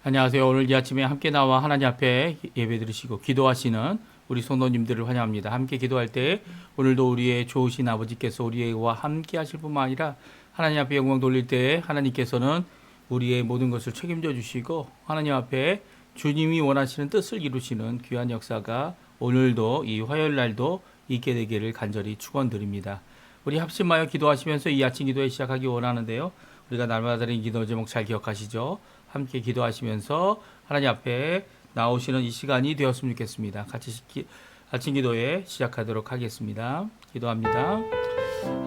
안녕하세요. 오늘 이 아침에 함께 나와 하나님 앞에 예배 드리시고 기도하시는 우리 성도님들을 환영합니다. 함께 기도할 때 오늘도 우리의 좋으신 아버지께서 우리와 함께 하실 뿐만 아니라 하나님 앞에 영광 돌릴 때 하나님께서는 우리의 모든 것을 책임져 주시고 하나님 앞에 주님이 원하시는 뜻을 이루시는 귀한 역사가 오늘도 이 화요일 날도 있게 되기를 간절히 축원드립니다. 우리 합심하여 기도하시면서 이 아침 기도에 시작하기 원하는데요. 우리가 날마다 드리는 기도 제목 잘 기억하시죠? 함께 기도하시면서 하나님 앞에 나오시는 이 시간이 되었으면 좋겠습니다. 같이 아침 기도에 시작하도록 하겠습니다. 기도합니다.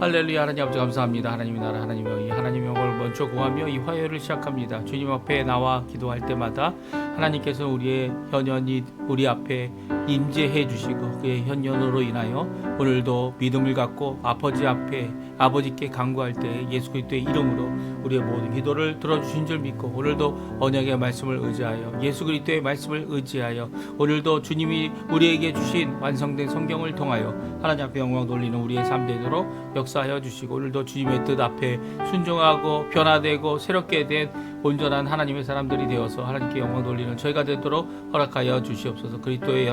할렐루야. 하나님 아버지 감사합니다. 하나님의 나라 하나님의 의 하나님의 영광을 먼저 구하며 이 화요일을 시작합니다. 주님 앞에 나와 기도할 때마다 하나님께서 우리의 현연이 우리 앞에 임재해 주시고 그의 현연으로 인하여 오늘도 믿음을 갖고 아버지 앞에 아버지께 간구할 때 예수 그리스도의 이름으로 우리의 모든 기도를 들어주신 줄 믿고 오늘도 언약의 말씀을 의지하여 예수 그리스도의 말씀을 의지하여 오늘도 주님이 우리에게 주신 완성된 성경을 통하여 하나님 앞에 영광 돌리는 우리의 삶 되도록 역사하여 주시고 오늘도 주님의 뜻 앞에 순종하고 변화되고 새롭게 된 온전한 하나님의 사람들이 되어서 하나님께 영광 돌리는 저희가 되도록 허락하여 주시옵소서. 그리스도의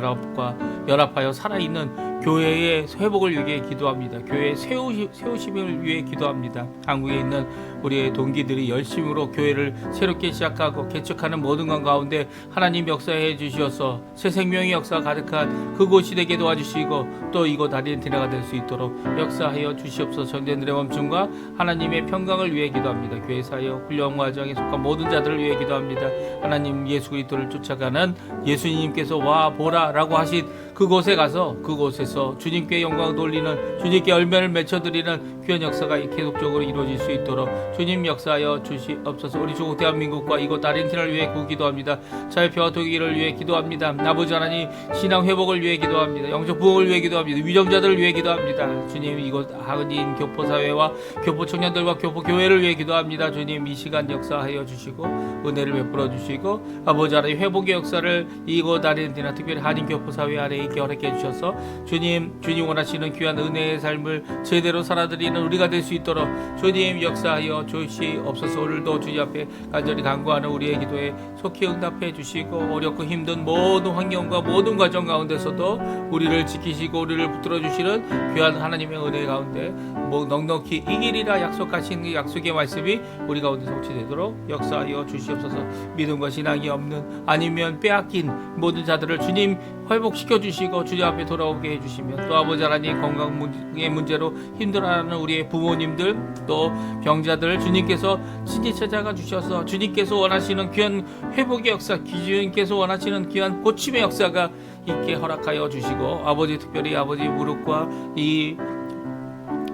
연합하여 살아있는 교회의 회복을 위해 기도합니다. 교회의 세우심을 위해 기도합니다. 한국에 있는 우리의 동기들이 열심으로 교회를 새롭게 시작하고 개척하는 모든 것 가운데 하나님 역사해 주시어서 새 생명의 역사가 가득한 그곳이 되게 도와주시고 또 이곳 아르헨티나가 될 수 있도록 역사하여 주시옵소서. 전쟁들의 멈춤과 하나님의 평강을 위해 기도합니다. 교회 사역 훈련 과정에 속한 모든 자들을 위해 기도합니다. 하나님 예수 그리스도를 쫓아가는 예수님께서 와 보라라고 하신 그곳에 가서 그곳에서 주님께 영광 돌리는 주님께 열매를 맺혀드리는 귀한 역사가 계속적으로 이루어질 수 있도록 주님 역사하여 주시옵소서. 우리 조국 대한민국과 이곳 아르헨티나를 위해 기도합니다. 자유평화 통일을 위해 기도합니다. 아버지 하나님 신앙 회복을 위해 기도합니다. 영적 부흥을 위해 기도합니다. 위정자들을 위해 기도합니다. 주님 이곳 한인 교포 사회와 교포 청년들과 교포 교회를 위해 기도합니다. 주님 이 시간 역사하여 주시고 은혜를 베풀어 주시고 아버지 하나님 회복의 역사를 이곳 아르헨티나 특별히 한인 교포 사회 아래 있게 허락해 주셔서 주님 원하시는 귀한 은혜의 삶을 제대로 살아드리는 우리가 될 수 있도록 주님 역사하여 주시옵소서. 오늘도 주님 앞에 간절히 간구하는 우리의 기도에 속히 응답해 주시고 어렵고 힘든 모든 환경과 모든 과정 가운데서도 우리를 지키시고 우리를 붙들어 주시는 귀한 하나님의 은혜 가운데 넉넉히 이기리라 약속하신 그 약속의 말씀이 우리 가운데 성취되도록 역사하여 주시옵소서. 믿음과 신앙이 없는 아니면 빼앗긴 모든 자들을 주님 회복시켜 주시고 주님 앞에 돌아오게 해주시며 또 아버지 하나님 건강의 문제로 힘들어하는 우리의 부모님들 또 병자들 주님께서 친히 찾아가 주셔서 주님께서 원하시는 귀한 회복의 역사 주님께서 원하시는 귀한 고침의 역사가 있게 허락하여 주시고 아버지 특별히 아버지 무릎과 이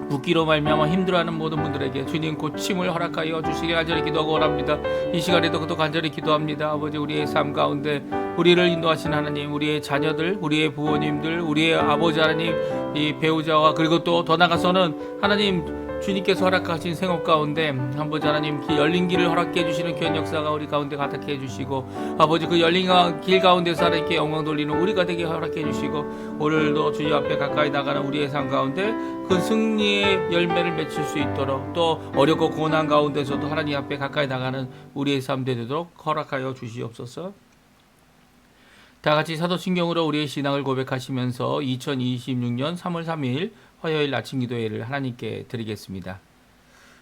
붓기로 말미암아 힘들어하는 모든 분들에게 주님 고침을 허락하여 주시길 간절히 기도하고 원합니다. 이 시간에도 또 간절히 기도합니다. 아버지 우리의 삶 가운데 우리를 인도하신 하나님 우리의 자녀들 우리의 부모님들 우리의 아버지 하나님 이 배우자와 그리고 또 더 나가서는 하나님 주님께서 허락하신 생업 가운데 아버지 하나님 열린 길을 허락해 주시는 귀한 역사가 우리 가운데 가득해 주시고 아버지 그 열린 길 가운데서 하나님께 영광 돌리는 우리가 되게 허락해 주시고 오늘도 주님 앞에 가까이 나가는 우리의 삶 가운데 그 승리의 열매를 맺힐 수 있도록 또 어렵고 고난 가운데서도 하나님 앞에 가까이 나가는 우리의 삶 되도록 허락하여 주시옵소서. 다 같이 사도신경으로 우리의 신앙을 고백하시면서 2026년 3월 3일 화요일 아침 기도회를 하나님께 드리겠습니다.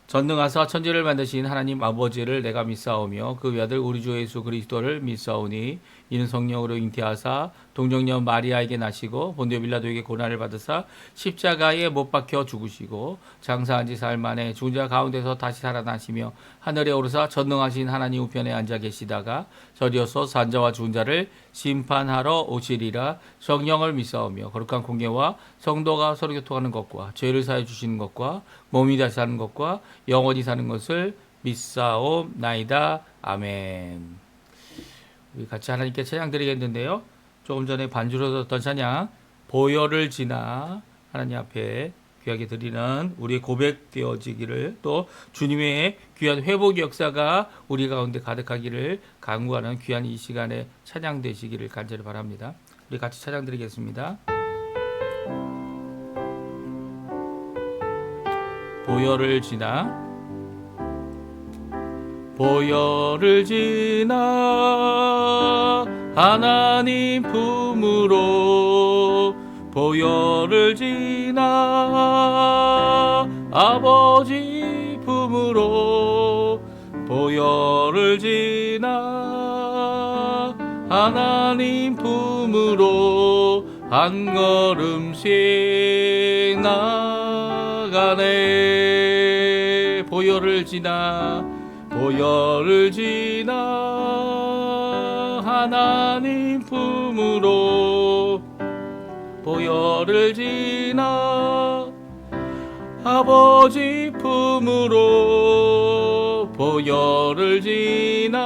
전능하사 천지를 만드신 하나님 아버지를 내가 믿사오며 그 외아들 우리 주 예수 그리스도를 믿사오니 이는 성령으로 잉태하사 동정녀 마리아에게 나시고 본디오 빌라도에게 고난을 받으사 십자가에 못 박혀 죽으시고 장사한 지 사흘 만에 죽은 자 가운데서 다시 살아나시며 하늘에 오르사 전능하신 하나님 우편에 앉아 계시다가 저리어서 산자와 죽은 자를 심판하러 오시리라. 성령을 믿사오며 거룩한 공예와 성도가 서로 교통하는 것과 죄를 사해 주시는 것과 몸이 다시 사는 것과 영원히 사는 것을 믿사옵나이다. 아멘. 우리 같이 하나님께 찬양 드리겠는데요. 조금 전에 반주로 들었던 찬양 보혈을 지나 하나님 앞에 귀하게 드리는 우리의 고백되어지기를 또 주님의 귀한 회복 역사가 우리 가운데 가득하기를 간구하는 귀한 이 시간에 찬양 되시기를 간절히 바랍니다. 우리 같이 찬양 드리겠습니다. 보혈을 지나 보혈을 지나 하나님 품으로 보혈을 지나 아버지 품으로 보혈을 지나 하나님 품으로 한 걸음씩 나가네. 보혈을 지나 보혈을 지나 하나님 품으로 보혈을 지나 아버지 품으로 보혈을 지나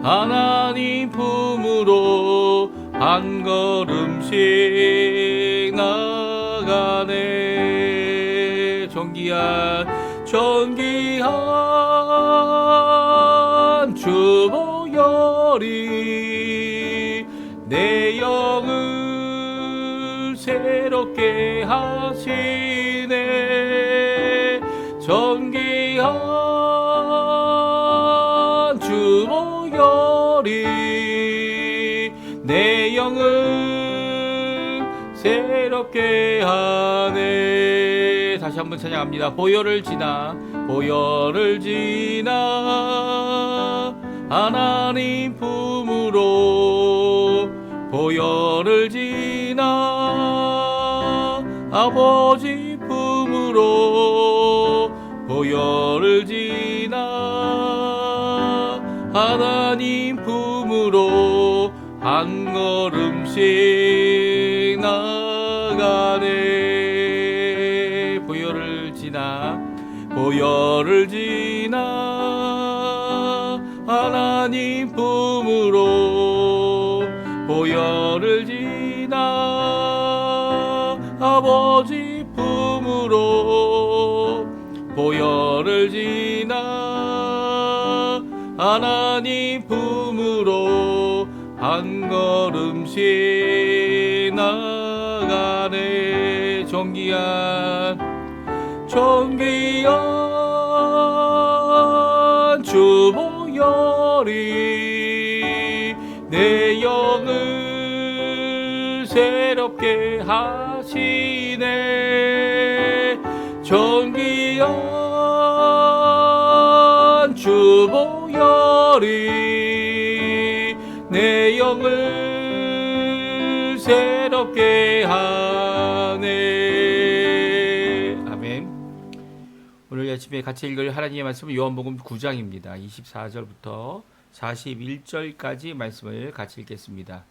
하나님 품으로 한 걸음씩 나가네. 존귀한 주 보혈이 내 영을 새롭게 하시네. 존귀한 주 보혈이 내 영을 새롭게 하네. 다시 한번 찬양합니다. 보혈을 지나 보혈을 지나 하나님 품으로 보혈을 지나 아버지 품으로 보혈을 지나 하나님 품으로 한 걸음씩 나가네. 보혈을 지나 보혈을 지나 하나님 품으로 보혈을 지나 아버지 품으로 보혈을 지나 하나님 품으로 한 걸음씩 나가네. 존귀한 주 보혈이 내 영을 새롭게 하시네. 존귀한 주 보혈이 내 영을 새롭게 하네. 아멘. 오늘 아침에 같이 읽을 하나님의 말씀은 요한복음 9장입니다. 24절부터 41절까지 말씀을 같이 읽겠습니다.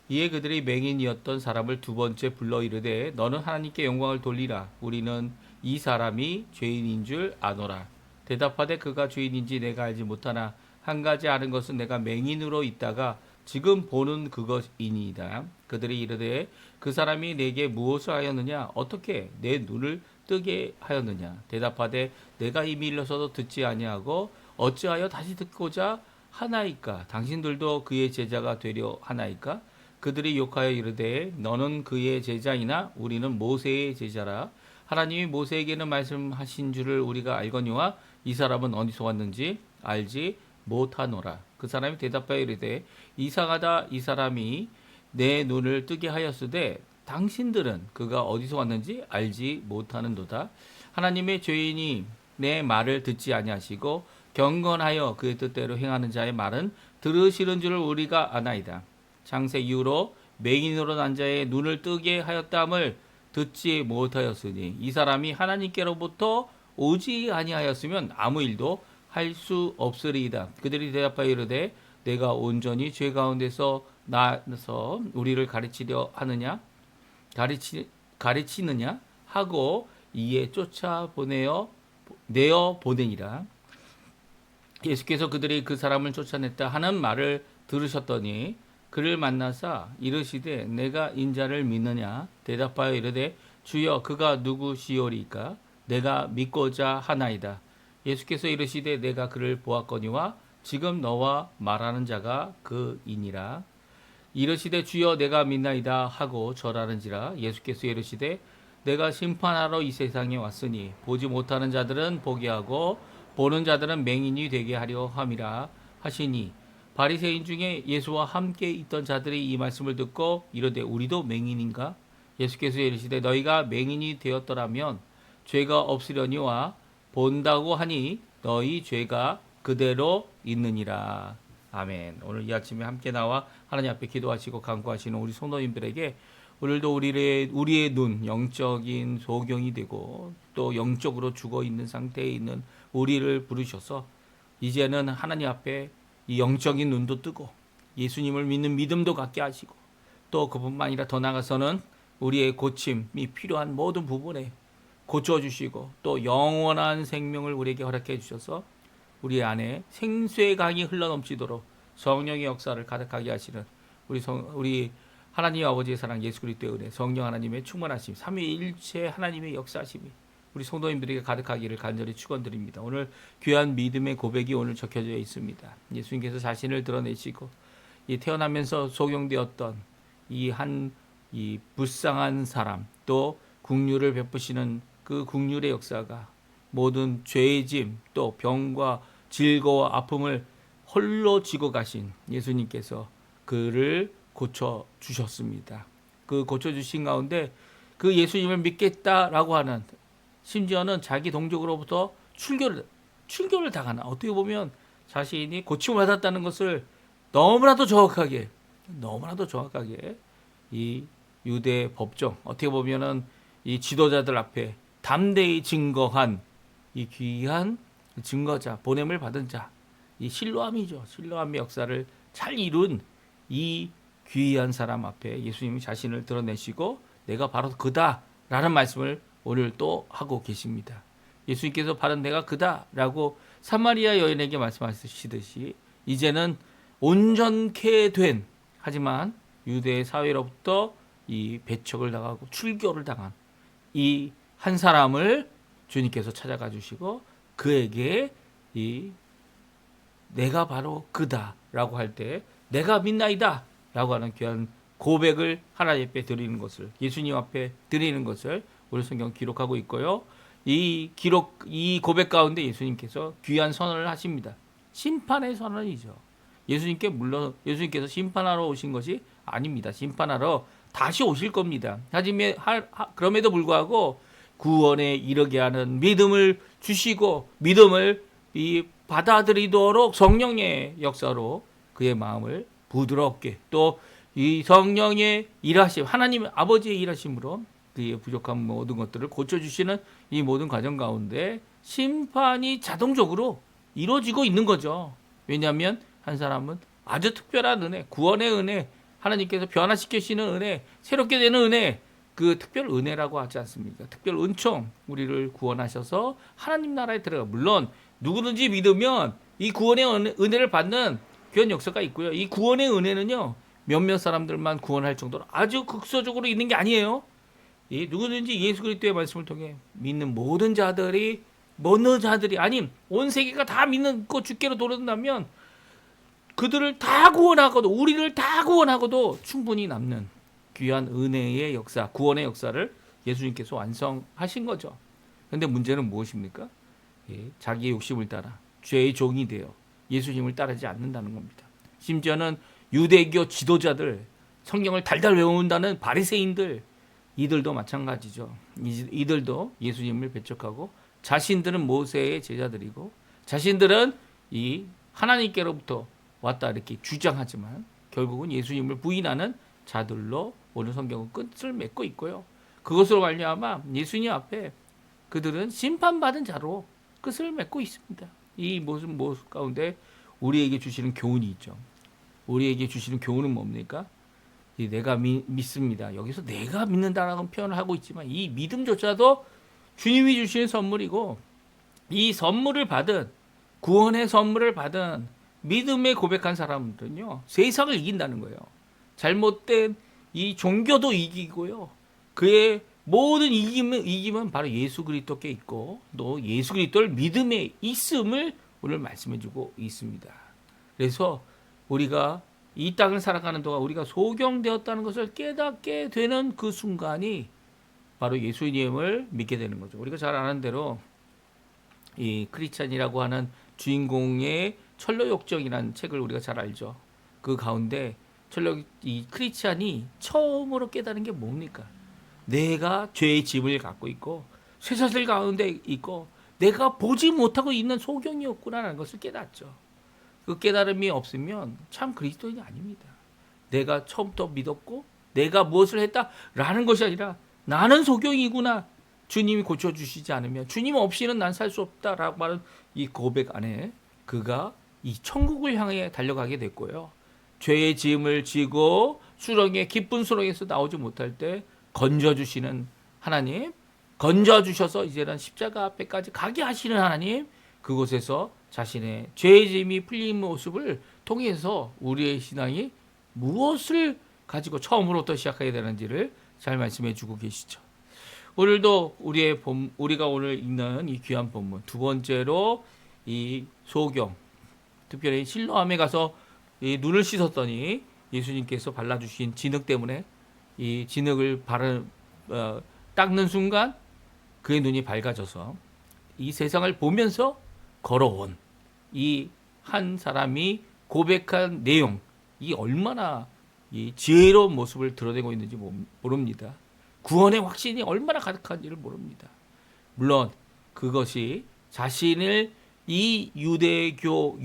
이에 그들이 맹인이었던 사람을 두 번째 불러 이르되 너는 하나님께 영광을 돌리라. 우리는 이 사람이 죄인인 줄 아노라. 대답하되 그가 죄인인지 내가 알지 못하나 한 가지 아는 것은 내가 맹인으로 있다가 지금 보는 그것이니이다. 그들이 이르되 그 사람이 내게 무엇을 하였느냐? 어떻게 내 눈을 뜨게 하였느냐? 대답하되 내가 이미 일러서도 듣지 아니하고 어찌하여 다시 듣고자 하나이까? 당신들도 그의 제자가 되려 하나이까? 그들이 욕하여 이르되 너는 그의 제자이나 우리는 모세의 제자라. 하나님이 모세에게는 말씀하신 줄을 우리가 알거니와 이 사람은 어디서 왔는지 알지 못하노라. 그 사람이 대답하여 이르되 이상하다. 이 사람이 내 눈을 뜨게 하였으되 당신들은 그가 어디서 왔는지 알지 못하는도다. 하나님의 죄인이 내 말을 듣지 아니하시고 경건하여 그의 뜻대로 행하는 자의 말은 들으시는 줄을 우리가 아나이다. 창세 이후로 맹인으로 난 자의 눈을 뜨게 하였다함을 듣지 못하였으니 이 사람이 하나님께로부터 오지 아니하였으면 아무 일도 할 수 없으리이다. 그들이 대답하여 이르되 내가 온전히 죄 가운데서 나서 우리를 가르치려 하느냐 가르치느냐 하고 이에 쫓아 내어 보내니라. 예수께서 그들이 그 사람을 쫓아냈다 하는 말을 들으셨더니 그를 만나사 이르시되 내가 인자를 믿느냐? 대답하여 이르되 주여 그가 누구시오리까? 내가 믿고자 하나이다. 예수께서 이르시되 내가 그를 보았거니와 지금 너와 말하는 자가 그이니라. 이르시되 주여 내가 믿나이다 하고 절하는지라. 예수께서 이르시되 내가 심판하러 이 세상에 왔으니 보지 못하는 자들은 보게 하고 보는 자들은 맹인이 되게 하려 함이라 하시니 바리새인 중에 예수와 함께 있던 자들이 이 말씀을 듣고 이르되 우리도 맹인인가? 예수께서 이르시되 너희가 맹인이 되었더라면 죄가 없으려니와 본다고 하니 너희 죄가 그대로 있느니라. 아멘. 오늘 이 아침에 함께 나와 하나님 앞에 기도하시고 간구하시는 우리 성도님들에게 오늘도 우리의 눈, 영적인 소경이 되고 또 영적으로 죽어 있는 상태에 있는 우리를 부르셔서 이제는 하나님 앞에 이 영적인 눈도 뜨고 예수님을 믿는 믿음도 갖게 하시고 또 그뿐만 아니라 더 나아가서는 우리의 고침이 필요한 모든 부분에 고쳐주시고 또 영원한 생명을 우리에게 허락해 주셔서 우리 안에 생수의 강이 흘러넘치도록 성령의 역사를 가득하게 하시는 우리 하나님 아버지의 사랑 예수 그리스도의 은혜 성령 하나님의 충만하심 삼위일체 하나님의 역사하심이 우리 성도님들에게 가득하기를 간절히 축원드립니다. 오늘 귀한 믿음의 고백이 오늘 적혀져 있습니다. 예수님께서 자신을 드러내시고 이 태어나면서 소경되었던 이 불쌍한 사람 또 국률을 베푸시는 그 국률의 역사가 모든 죄의 짐 또 병과 질거와 아픔을 홀로 지고 가신 예수님께서 그를 고쳐 주셨습니다. 그 고쳐 주신 가운데 그 예수님을 믿겠다라고 하는 심지어는 자기 동족으로부터 출교를 당하는 어떻게 보면 자신이 고침을 받았다는 것을 너무나도 정확하게 이 유대 법정 어떻게 보면은 이 지도자들 앞에 담대히 증거한 이 귀한 증거자 보냄을 받은 자 이 실로암이죠. 실로암의 역사를 잘 이룬 이 귀한 사람 앞에 예수님이 자신을 드러내시고 내가 바로 그다라는 말씀을 오늘 또 하고 계십니다. 예수님께서 바로 내가 그다라고 사마리아 여인에게 말씀하시듯이 이제는 온전케 된 하지만 유대 사회로부터 이 배척을 당하고 출교를 당한 이 한 사람을 주님께서 찾아가 주시고 그에게 이 내가 바로 그다라고 할 때 내가 믿나이다 라고 하는 귀한 고백을 하나님 앞에 드리는 것을 예수님 앞에 드리는 것을 우리 성경 기록하고 있고요. 이 고백 가운데 예수님께서 귀한 선언을 하십니다. 심판의 선언이죠. 예수님께서 심판하러 오신 것이 아닙니다. 심판하러 다시 오실 겁니다. 하지만 그럼에도 불구하고 구원에 이르게 하는 믿음을 주시고 믿음을 받아들이도록 성령의 역사로 그의 마음을 부드럽게 또 이 성령의 일하심 하나님 아버지의 일하심으로 그의 부족한 모든 것들을 고쳐주시는 이 모든 과정 가운데 심판이 자동적으로 이루어지고 있는 거죠. 왜냐하면 한 사람은 아주 특별한 은혜, 구원의 은혜, 하나님께서 변화시키시는 은혜, 새롭게 되는 은혜, 그 특별 은혜라고 하지 않습니까? 특별 은총, 우리를 구원하셔서 하나님 나라에 들어가. 물론 누구든지 믿으면 이 구원의 은혜를 받는 귀한 역사가 있고요. 이 구원의 은혜는요, 몇몇 사람들만 구원할 정도로 아주 극소적으로 있는 게 아니에요. 이 누구든지 예수 그리스도의 말씀을 통해 믿는 모든 자들이 아닌 온 세계가 다 믿고 주께로 돌아온다면 그들을 다 구원하고도 우리를 다 구원하고도 충분히 남는 귀한 은혜의 역사, 구원의 역사를 예수님께서 완성하신 거죠. 그런데 문제는 무엇입니까? 자기의 욕심을 따라 죄의 종이 되어 예수님을 따르지 않는다는 겁니다. 심지어는 유대교 지도자들, 성경을 달달 외운다는 바리새인들, 이들도 마찬가지죠. 이들도 예수님을 배척하고 자신들은 모세의 제자들이고 자신들은 이 하나님께로부터 왔다 이렇게 주장하지만 결국은 예수님을 부인하는 자들로 오늘 성경은 끝을 맺고 있고요. 그것으로 말미암아 예수님 앞에 그들은 심판받은 자로 끝을 맺고 있습니다. 이 모습 가운데 우리에게 주시는 교훈이 있죠. 우리에게 주시는 교훈은 뭡니까? 내가 믿습니다. 여기서 내가 믿는다라는 표현을 하고 있지만 이 믿음조차도 주님이 주시는 선물이고 이 선물을 받은 구원의 선물을 받은 믿음에 고백한 사람들은요. 세상을 이긴다는 거예요. 잘못된 이 종교도 이기고요. 그의 모든 이김은 바로 예수 그리스도께 있고 또 예수 그리스도를 믿음에 있음을 오늘 말씀해주고 있습니다. 그래서 우리가 이 땅을 살아가는 동안 우리가 소경되었다는 것을 깨닫게 되는 그 순간이 바로 예수님을 믿게 되는 거죠. 우리가 잘 아는 대로 이 크리스찬이라고 하는 주인공의 철로역정이라는 책을 우리가 잘 알죠. 그 가운데 이 크리스찬이 처음으로 깨달은 게 뭡니까? 내가 죄의 짐을 갖고 있고 쇠사슬 가운데 있고 내가 보지 못하고 있는 소경이었구나라는 것을 깨닫죠. 그 깨달음이 없으면 참 그리스도인이 아닙니다. 내가 처음부터 믿었고 내가 무엇을 했다라는 것이 아니라 나는 소경이구나. 주님이 고쳐주시지 않으면 주님 없이는 난 살 수 없다라고 하는 이 고백 안에 그가 이 천국을 향해 달려가게 됐고요. 죄의 짐을 지고 수렁에 깊은 수렁에서 나오지 못할 때 건져주시는 하나님, 건져주셔서 이제는 십자가 앞에까지 가게 하시는 하나님, 그곳에서 자신의 죄의 짐이 풀린 모습을 통해서 우리의 신앙이 무엇을 가지고 처음으로부터 시작하게 되는지를 잘 말씀해 주고 계시죠. 오늘도 우리가 오늘 읽는 이 귀한 본문 두 번째로 이 소경, 특별히 실로암에 가서 이 눈을 씻었더니 예수님께서 발라주신 진흙 때문에 이 진흙을 닦는 순간 그의 눈이 밝아져서 이 세상을 보면서 걸어온 이 한 사람이 고백한 내용, 이 얼마나 이 지혜로운 모습을 드러내고 있는지 모릅니다. 구원의 확신이 얼마나 가득한지를 모릅니다. 물론 그것이 자신을 이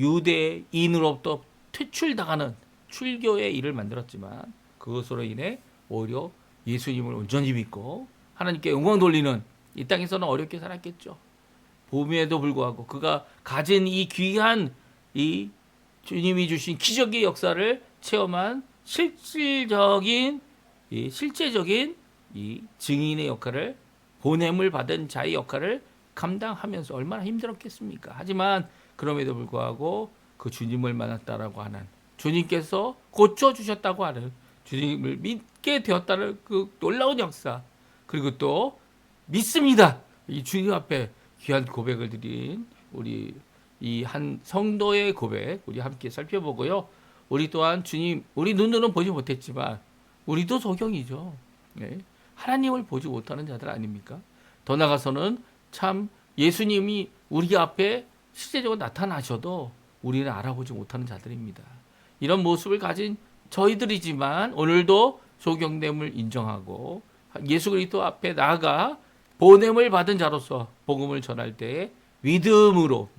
유대인으로부터 퇴출당하는 출교의 일을 만들었지만 그것으로 인해 오히려 예수님을 온전히 믿고 하나님께 영광 돌리는 이 땅에서는 어렵게 살았겠죠. 봄에도 불구하고 그가 가진 이 귀한 이 주님이 주신 기적의 역사를 체험한 실질적인 이 증인의 역할을, 보냄을 받은 자의 역할을 감당하면서 얼마나 힘들었겠습니까? 하지만 그럼에도 불구하고 그 주님을 만났다라고 하는, 주님께서 고쳐주셨다고 하는, 주님을 믿게 되었다는 그 놀라운 역사, 그리고 또 믿습니다, 이 주님 앞에 귀한 고백을 드린 우리 이 한 성도의 고백 우리 함께 살펴보고요. 우리 또한 주님, 우리 눈으로는 보지 못했지만 우리도 소경이죠. 네. 하나님을 보지 못하는 자들 아닙니까? 더 나아가서는 참 예수님이 우리 앞에 실제적으로 나타나셔도 우리는 알아보지 못하는 자들입니다. 이런 모습을 가진 저희들이지만 오늘도 소경됨을 인정하고 예수 그리스도 앞에 나아가 보냄을 받은 자로서 복음을 전할 때 믿음으로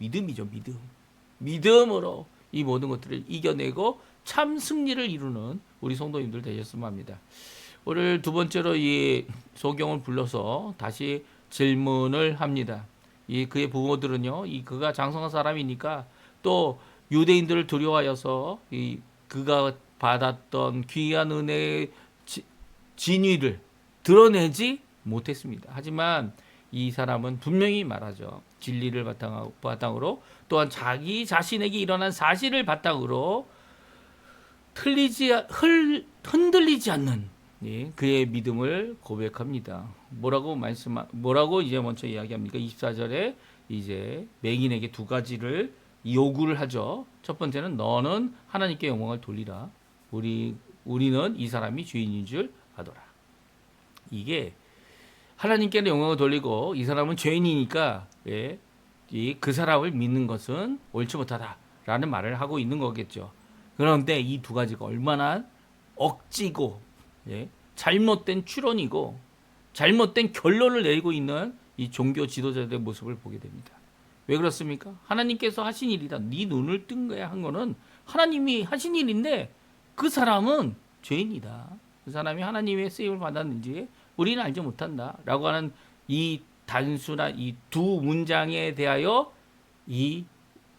이 모든 것들을 이겨내고 참 승리를 이루는 우리 성도님들 되셨으면 합니다. 오늘 두 번째로 이 소경을 불러서 다시 질문을 합니다. 이 그의 부모들은요, 이 그가 장성한 사람이니까 또 유대인들을 두려워하여서 이 그가 받았던 귀한 은혜의 진위를 드러내지 못했습니다. 하지만 이 사람은 분명히 말하죠. 진리를 바탕으로 또한 자기 자신에게 일어난 사실을 바탕으로 흔들리지 않는 그의 믿음을 고백합니다. 뭐라고 이제 먼저 이야기합니까? 24절에 이제 맹인에게 두 가지를 요구를 하죠. 첫 번째는 너는 하나님께 영광을 돌리라. 우리는 이 사람이 죄인인 줄 아노라. 이게 하나님께는 영광을 돌리고 이 사람은 죄인이니까 그 사람을 믿는 것은 옳지 못하다라는 말을 하고 있는 거겠죠. 그런데 이 두 가지가 얼마나 억지고 잘못된 추론이고 잘못된 결론을 내리고 있는 이 종교 지도자들의 모습을 보게 됩니다. 왜 그렇습니까? 하나님께서 하신 일이다. 네 눈을 뜬 거야 한 거는 하나님이 하신 일인데 그 사람은 죄인이다. 그 사람이 하나님의 쓰임을 받았는지 우리는 알지 못한다 라고 하는 이 단순한 이 두 문장에 대하여 이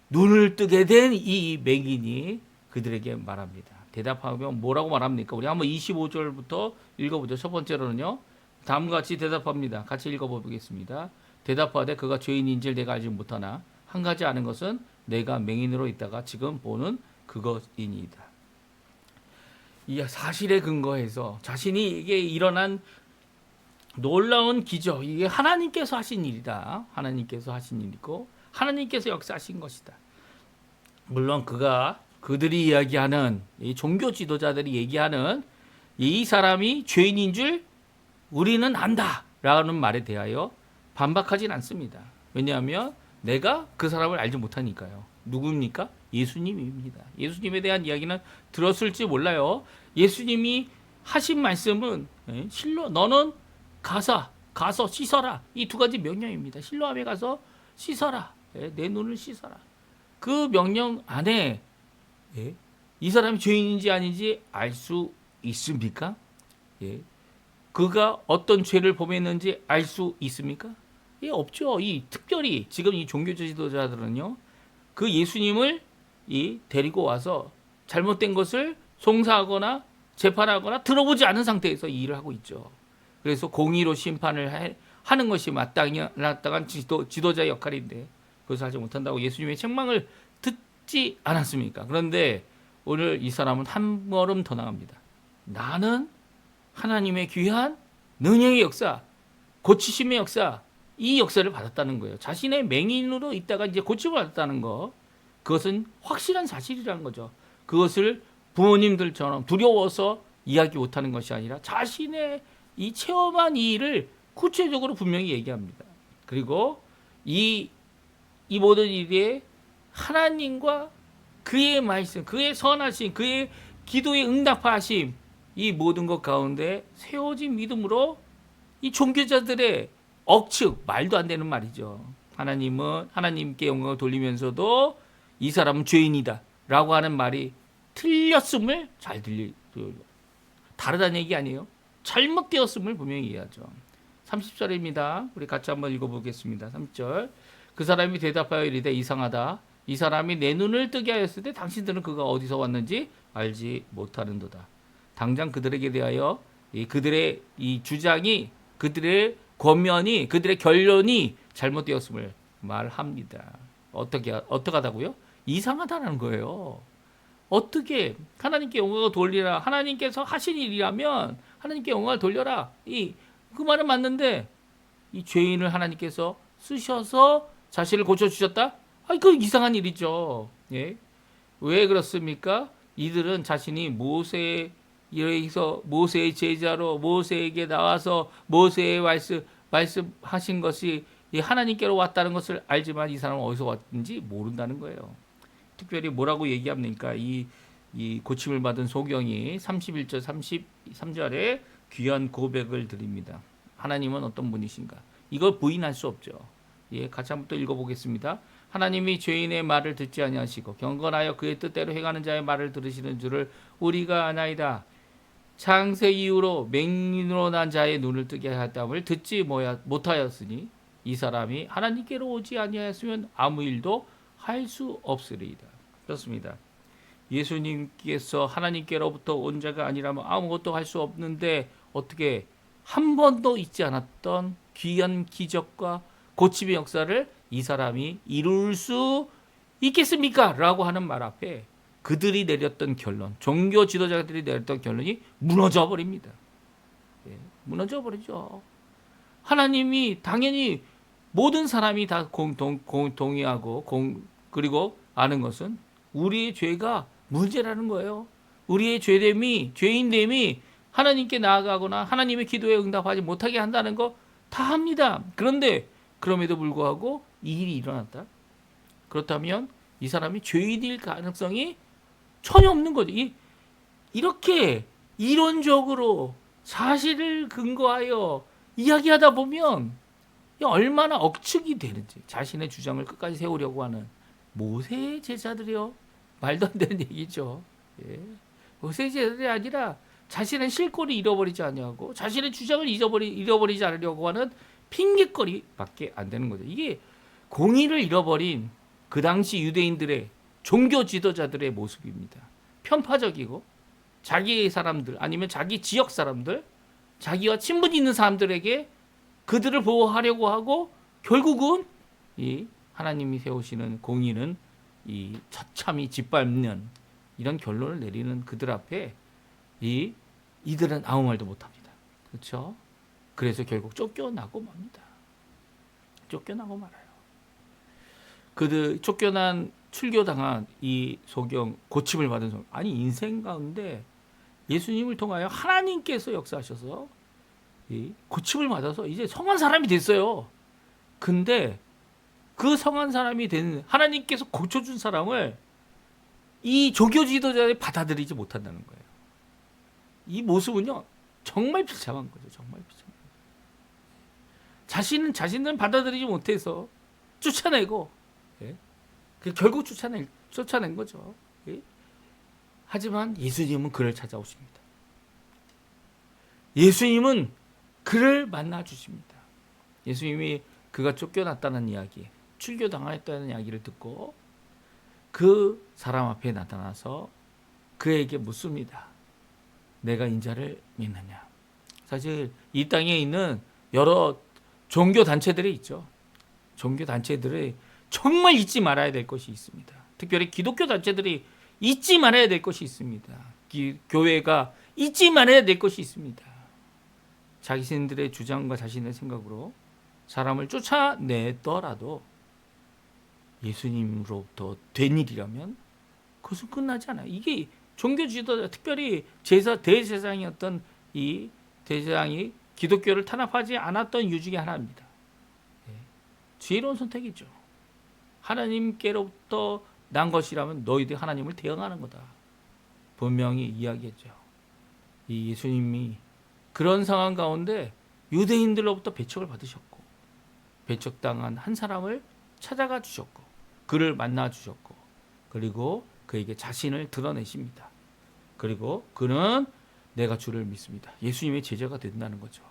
눈을 뜨게 된 이 맹인이 그들에게 말합니다. 대답하면 뭐라고 말합니까? 우리 한번 25절부터 읽어보죠. 첫 번째로는요, 다음과 같이 대답합니다. 같이 읽어보겠습니다. 대답하되 그가 죄인인지를 내가 알지 못하나 한 가지 아는 것은 내가 맹인으로 있다가 지금 보는 그것이니이다. 이 사실에 근거해서 자신이 이게 일어난 놀라운 기적, 이게 하나님께서 하신 일이다. 하나님께서 하신 일이고 하나님께서 역사하신 것이다. 물론 그들이 이야기하는 이 종교 지도자들이 얘기하는 이 사람이 죄인인 줄 우리는 안다 라는 말에 대하여 반박하진 않습니다. 왜냐하면 내가 그 사람을 알지 못하니까요. 누굽니까? 예수님입니다. 예수님에 대한 이야기는 들었을지 몰라요. 예수님이 하신 말씀은 실로 너는 가서 씻어라. 이 두 가지 명령입니다. 실로암에 가서 씻어라. 내 눈을 씻어라. 그 명령 안에 이 사람이 죄인인지 아닌지 알 수 있습니까? 그가 어떤 죄를 범했는지 알 수 있습니까? 없죠. 이 특별히 지금 이 종교 지도자들은요, 그 예수님을 데리고 와서 잘못된 것을 송사하거나 재판하거나 들어보지 않은 상태에서 이 일을 하고 있죠. 그래서 공의로 심판을 하는 것이 마땅한 지도자의 역할인데 그것을 하지 못한다고 예수님의 책망을 듣지 않았습니까? 그런데 오늘 이 사람은 한 걸음 더 나갑니다. 나는 하나님의 귀한 능력의 역사, 고치심의 역사, 이 역사를 받았다는 거예요. 자신의 맹인으로 있다가 이제 고침을 받았다는 거, 그것은 확실한 사실이라는 거죠. 그것을 부모님들처럼 두려워서 이야기 못하는 것이 아니라 자신의 이 체험한 이 일을 구체적으로 분명히 얘기합니다. 그리고 이 모든 일에 하나님과 그의 말씀, 그의 선하심, 그의 기도의 응답하심, 이 모든 것 가운데 세워진 믿음으로 이 종교자들의 억측, 말도 안 되는 말이죠. 하나님은 하나님께 영광을 돌리면서도 이 사람은 죄인이다 라고 하는 말이 틀렸음을 잘 다르다는 얘기 아니에요. 잘못되었음을 분명히 이해하죠. 30절입니다. 우리 같이 한번 읽어보겠습니다. 30절. 그 사람이 대답하여 이르되 이상하다. 이 사람이 내 눈을 뜨게 하였을 때 당신들은 그가 어디서 왔는지 알지 못하는도다. 당장 그들에게 대하여 그들의 이 주장이, 그들의 권면이, 그들의 결론이 잘못되었음을 말합니다. 어떻게 하다고요? 이상하다는 거예요. 어떻게 하나님께 영광을 돌리라. 하나님께서 하신 일이라면 하나님께 영광을 돌려라. 그 말은 맞는데 이 죄인을 하나님께서 쓰셔서 자신을 고쳐주셨다? 그 이상한 일이죠. 예? 왜 그렇습니까? 이들은 자신이 모세의 제자로 모세에게 나와서 모세의 말씀하신 것이 하나님께로 왔다는 것을 알지만 이 사람은 어디서 왔는지 모른다는 거예요. 특별히 뭐라고 얘기합니까? 이 고침을 받은 소경이 31절 33절에 귀한 고백을 드립니다. 하나님은 어떤 분이신가? 이걸 부인할 수 없죠. 같이 한번 또 읽어보겠습니다. 하나님이 죄인의 말을 듣지 아니하시고 경건하여 그의 뜻대로 행하는 자의 말을 들으시는 줄을 우리가 아나이다. 창세 이후로 맹인으로 난 자의 눈을 뜨게 하였다을 듣지 못하였으니 이 사람이 하나님께로 오지 아니하였으면 아무 일도 할 수 없으리이다. 그렇습니다. 예수님께서 하나님께로부터 온 자가 아니라면 아무것도 할 수 없는데 어떻게 한 번도 있지 않았던 귀한 기적과 고침의 역사를 이 사람이 이룰 수 있겠습니까? 라고 하는 말 앞에 그들이 내렸던 결론, 종교 지도자들이 내렸던 결론이 무너져 버립니다. 무너져 버리죠. 하나님이 당연히 모든 사람이 다 동의하고 그리고 아는 것은 우리의 죄가 문제라는 거예요. 우리의 죄인됨이 하나님께 나아가거나 하나님의 기도에 응답하지 못하게 한다는 거 다 합니다. 그런데 그럼에도 불구하고 이 일이 일어났다. 그렇다면 이 사람이 죄인일 가능성이 전혀 없는 거죠. 이렇게 이론적으로 사실을 근거하여 이야기하다 보면 얼마나 억측이 되는지, 자신의 주장을 끝까지 세우려고 하는 모세의 제자들이요. 말도 안 되는 얘기죠. 모세의 제자들이 아니라 자신의 실권을 잃어버리지 않냐고, 자신의 주장을 잃어버리지 않으려고 하는 핑계거리밖에 안 되는 거죠. 이게 공의를 잃어버린 그 당시 유대인들의 종교 지도자들의 모습입니다. 편파적이고 자기 사람들 아니면 자기 지역 사람들, 자기와 친분이 있는 사람들에게 그들을 보호하려고 하고 결국은 이 하나님이 세우시는 공의는 이 처참히 짓밟는 이런 결론을 내리는 그들 앞에 이들은 아무 말도 못합니다. 그렇죠? 그래서 결국 쫓겨나고 맙니다. 쫓겨나고 말아요. 그들 쫓겨난 출교당한 이 소경, 고침을 받은 소경, 아니 인생 가운데 예수님을 통하여 하나님께서 역사하셔서 이 고침을 받아서 이제 성한 사람이 됐어요. 근데 그 성한 사람이 된 하나님께서 고쳐준 사람을 이 종교 지도자들이 받아들이지 못한다는 거예요. 이 모습은요 정말 비참한 거죠. 정말 비참한 거죠. 자신은 받아들이지 못해서 쫓아내고, 예? 결국 쫓아낸 거죠. 예? 하지만 예수님은 그를 찾아오십니다. 예수님은 그를 만나 주십니다. 예수님이 그가 쫓겨났다는 이야기, 출교당했다는 이야기를 듣고 그 사람 앞에 나타나서 그에게 묻습니다. 내가 인자를 믿느냐? 사실 이 땅에 있는 여러 종교 단체들이 있죠. 종교 단체들이 정말 잊지 말아야 될 것이 있습니다. 특별히 기독교 단체들이 잊지 말아야 될 것이 있습니다. 교회가 잊지 말아야 될 것이 있습니다. 자신들의 주장과 자신의 생각으로 사람을 쫓아내더라도 예수님으로부터 된 일이라면 그것은 끝나지 않아요. 이게 종교 지도자, 특별히 대제사장이었던 이 대제사장이 기독교를 탄압하지 않았던 이유 중에 하나입니다. 지혜로운 선택이죠. 하나님께로부터 난 것이라면 너희들이 하나님을 대항하는 거다. 분명히 이야기했죠. 이 예수님이 그런 상황 가운데 유대인들로부터 배척을 받으셨고 배척당한 한 사람을 찾아가 주셨고 그를 만나 주셨고 그리고 그에게 자신을 드러내십니다. 그리고 그는 내가 주를 믿습니다. 예수님의 제자가 된다는 거죠.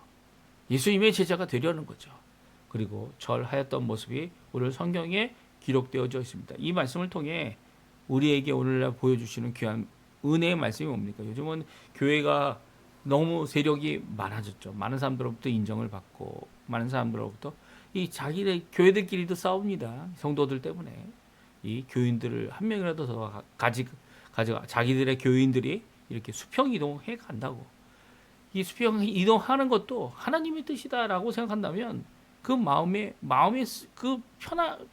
예수님의 제자가 되려는 거죠. 그리고 절하였던 모습이 오늘 성경에 기록되어져 있습니다. 이 말씀을 통해 우리에게 오늘날 보여주시는 귀한 은혜의 말씀이 뭡니까? 요즘은 교회가 너무 세력이 많아졌죠. 많은 사람들로부터 인정을 받고 많은 사람들로부터 이 자기네 교회들끼리도 싸웁니다. 성도들 때문에 이 교인들을 한 명이라도 더 가져가 자기들의 교인들이 이렇게 수평 이동해 간다고. 이 수평 이동하는 것도 하나님의 뜻이다라고 생각한다면 그 마음의 그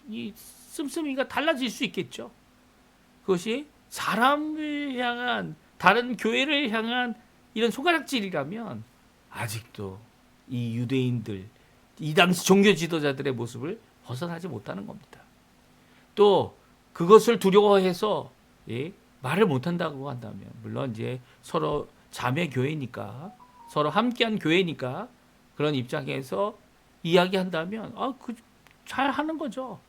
이 씀씀이가 달라질 수 있겠죠. 그것이 사람을 향한 다른 교회를 향한 이런 손가락질이라면 아직도 이 유대인들 이 당시 종교 지도자들의 모습을 벗어나지 못하는 겁니다. 또 그것을 두려워해서 말을 못한다고 한다면 물론 이제 서로 자매 교회니까 서로 함께한 교회니까 그런 입장에서 이야기한다면 잘 하는 거죠.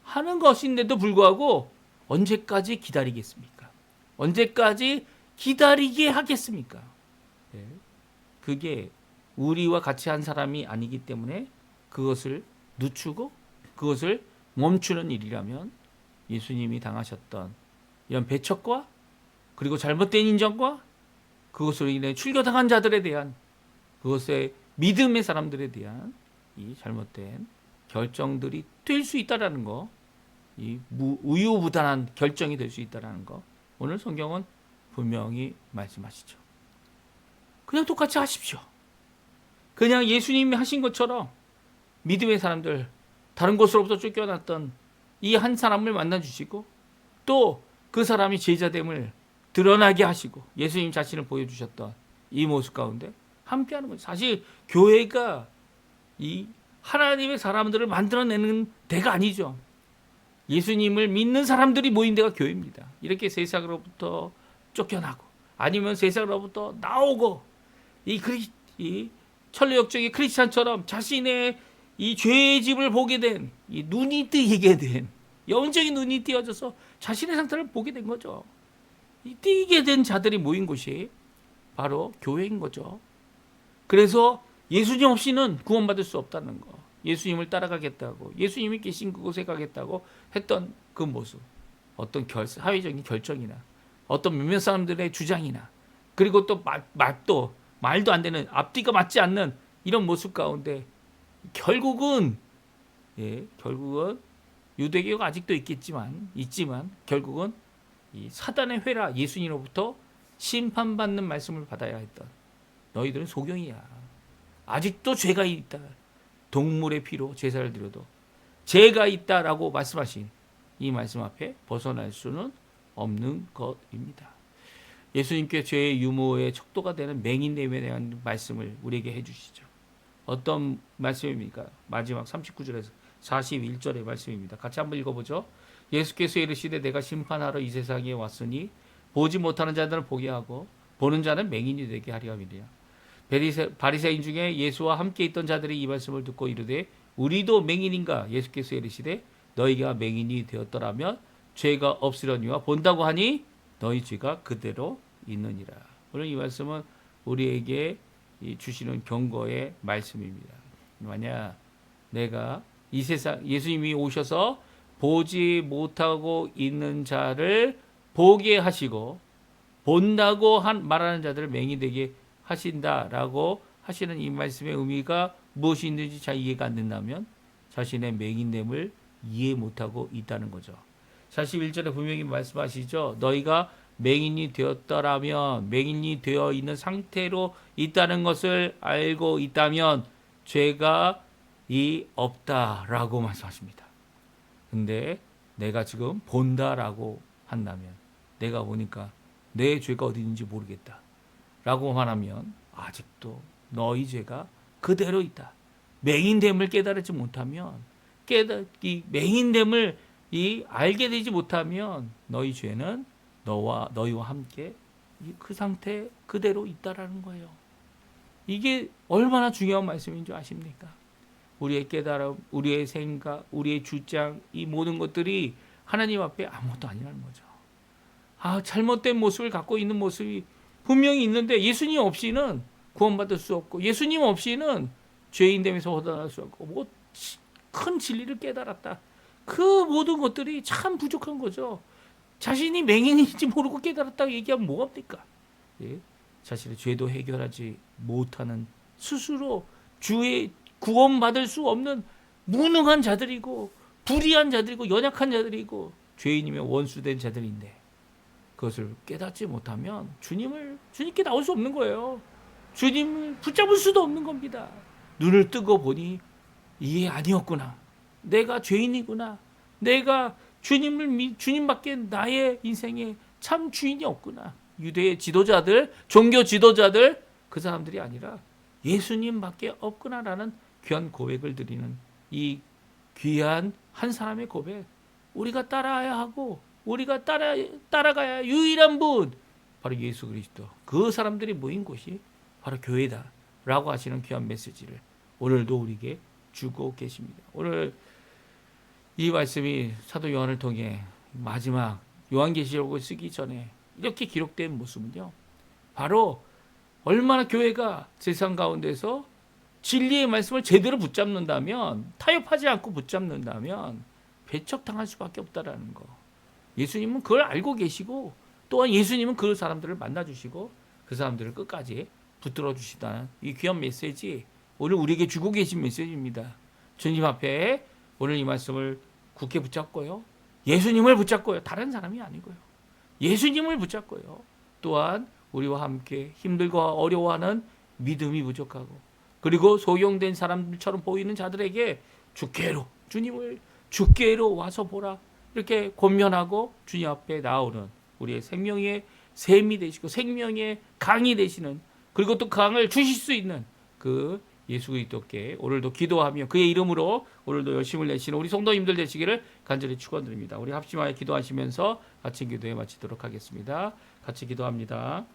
하는 것인데도 불구하고 언제까지 기다리겠습니까? 언제까지 기다리게 하겠습니까? 그게 우리와 같이 한 사람이 아니기 때문에 그것을 늦추고 그것을 멈추는 일이라면 예수님이 당하셨던 이런 배척과 그리고 잘못된 인정과 그것으로 인해 출교당한 자들에 대한 그것의 믿음의 사람들에 대한 이 잘못된 결정들이 될 수 있다라는 거, 이 우유부단한 결정이 될 수 있다라는 거, 오늘 성경은 분명히 말씀하시죠. 그냥 똑같이 하십시오. 그냥 예수님이 하신 것처럼 믿음의 사람들, 다른 곳으로부터 쫓겨났던 이 한 사람을 만나주시고 또 그 사람이 제자됨을 드러나게 하시고 예수님 자신을 보여주셨던 이 모습 가운데 함께하는 거죠. 사실 교회가 이 하나님의 사람들을 만들어내는 데가 아니죠. 예수님을 믿는 사람들이 모인 데가 교회입니다. 이렇게 세상으로부터 쫓겨나고 아니면 세상으로부터 나오고 이 천루역적인 크리스찬처럼 자신의 이 죄의 집을 보게 된 이 눈이 뜨이게 된 영적인 눈이 띄어져서 자신의 상태를 보게 된 거죠. 이 띄게 된 자들이 모인 곳이 바로 교회인 거죠. 그래서 예수님 없이는 구원받을 수 없다는 거. 예수님을 따라가겠다고 예수님이 계신 그곳에 가겠다고 했던 그 모습. 어떤 사회적인 결정이나 어떤 몇몇 사람들의 주장이나 그리고 또 말도 안 되는 앞뒤가 맞지 않는 이런 모습 가운데 결국은 유대교가 아직도 있지만 결국은 이 사단의 회라 예수님으로부터 심판받는 말씀을 받아야 했던 너희들은 소경이야. 아직도 죄가 있다. 동물의 피로 제사를 드려도 죄가 있다라고 말씀하신 이 말씀 앞에 벗어날 수는 없는 것입니다. 예수님께 죄의 유무의 척도가 되는 맹인됨에 대한 말씀을 우리에게 해주시죠. 어떤 말씀입니까? 마지막 39절에서 41절의 말씀입니다. 같이 한번 읽어보죠. 예수께서 이르시되 내가 심판하러 이 세상에 왔으니 보지 못하는 자들은 보게 하고 보는 자는 맹인이 되게 하려 함이라. 바리새인 중에 예수와 함께 있던 자들이 이 말씀을 듣고 이르되 우리도 맹인인가? 예수께서 이르시되 너희가 맹인이 되었더라면 죄가 없으려니와 본다고 하니 너희 죄가 그대로 있느니라. 오늘 이 말씀은 우리에게 주시는 경고의 말씀입니다. 만약 내가 이 세상 예수님이 오셔서 보지 못하고 있는 자를 보게 하시고 본다고 말하는 자들을 맹인이 되게 하신다라고 하시는 이 말씀의 의미가 무엇이 있는지 잘 이해가 안 된다면 자신의 맹인됨을 이해 못하고 있다는 거죠. 41절에 분명히 말씀하시죠. 너희가 맹인이 되었더라면, 맹인이 되어 있는 상태로 있다는 것을 알고 있다면 죄가 없다라고 말씀하십니다. 근데 내가 지금 본다라고 한다면, 내가 보니까 내 죄가 어디 있는지 모르겠다 라고 말하면 아직도 너희 죄가 그대로 있다. 맹인됨을 깨달지 못하면, 이 맹인됨을 알게 되지 못하면 너희 죄는 너희와 함께 그 상태 그대로 있다라는 거예요. 이게 얼마나 중요한 말씀인 줄 아십니까? 우리의 깨달음, 우리의 생각, 우리의 주장, 이 모든 것들이 하나님 앞에 아무것도 아니라는 거죠. 잘못된 모습을 갖고 있는 모습이 분명히 있는데 예수님 없이는 구원받을 수 없고 예수님 없이는 죄인됨에서 벗어날 수 없고 큰 진리를 깨달았다. 그 모든 것들이 참 부족한 거죠. 자신이 맹인인지 모르고 깨달았다고 얘기하면 뭐합니까? 자신의 죄도 해결하지 못하는 스스로 주의 구원받을 수 없는 무능한 자들이고 불의한 자들이고 연약한 자들이고 죄인이며 원수된 자들인데 그것을 깨닫지 못하면 주님께 나올 수 없는 거예요. 주님을 붙잡을 수도 없는 겁니다. 눈을 뜨고 보니 이게 아니었구나. 내가 죄인이구나. 내가 주님밖에 나의 인생에 참 주인이 없구나. 유대의 지도자들, 종교 지도자들 그 사람들이 아니라 예수님밖에 없구나라는 귀한 고백을 드리는 이 귀한 한 사람의 고백. 우리가 따라야 하고 우리가 따라가야 유일한 분 바로 예수 그리스도. 그 사람들이 모인 곳이 바로 교회다라고 하시는 귀한 메시지를 오늘도 우리에게 주고 계십니다. 오늘 이 말씀이 사도 요한을 통해 마지막 요한계시록을 쓰기 전에 이렇게 기록된 모습은요. 바로 얼마나 교회가 세상 가운데서 진리의 말씀을 제대로 붙잡는다면 타협하지 않고 붙잡는다면 배척당할 수밖에 없다라는 거. 예수님은 그걸 알고 계시고 또한 예수님은 그 사람들을 만나주시고 그 사람들을 끝까지 붙들어 주시다는 이 귀한 메시지 오늘 우리에게 주고 계신 메시지입니다. 주님 앞에 오늘 이 말씀을 굳게 붙잡고요. 예수님을 붙잡고요. 다른 사람이 아니고요. 예수님을 붙잡고요. 또한 우리와 함께 힘들고 어려워하는 믿음이 부족하고 그리고 소용된 사람들처럼 보이는 자들에게 주님을 주께로 와서 보라. 이렇게 권면하고 주님 앞에 나오는 우리의 생명의 샘이 되시고 생명의 강이 되시는 그리고 또 강을 주실 수 있는 그 예수 그리스도께 오늘도 기도하며 그의 이름으로 오늘도 열심을 내시는 우리 성도님들 되시기를 간절히 축원드립니다. 우리 합심하여 기도하시면서 같이 기도에 마치도록 하겠습니다. 같이 기도합니다.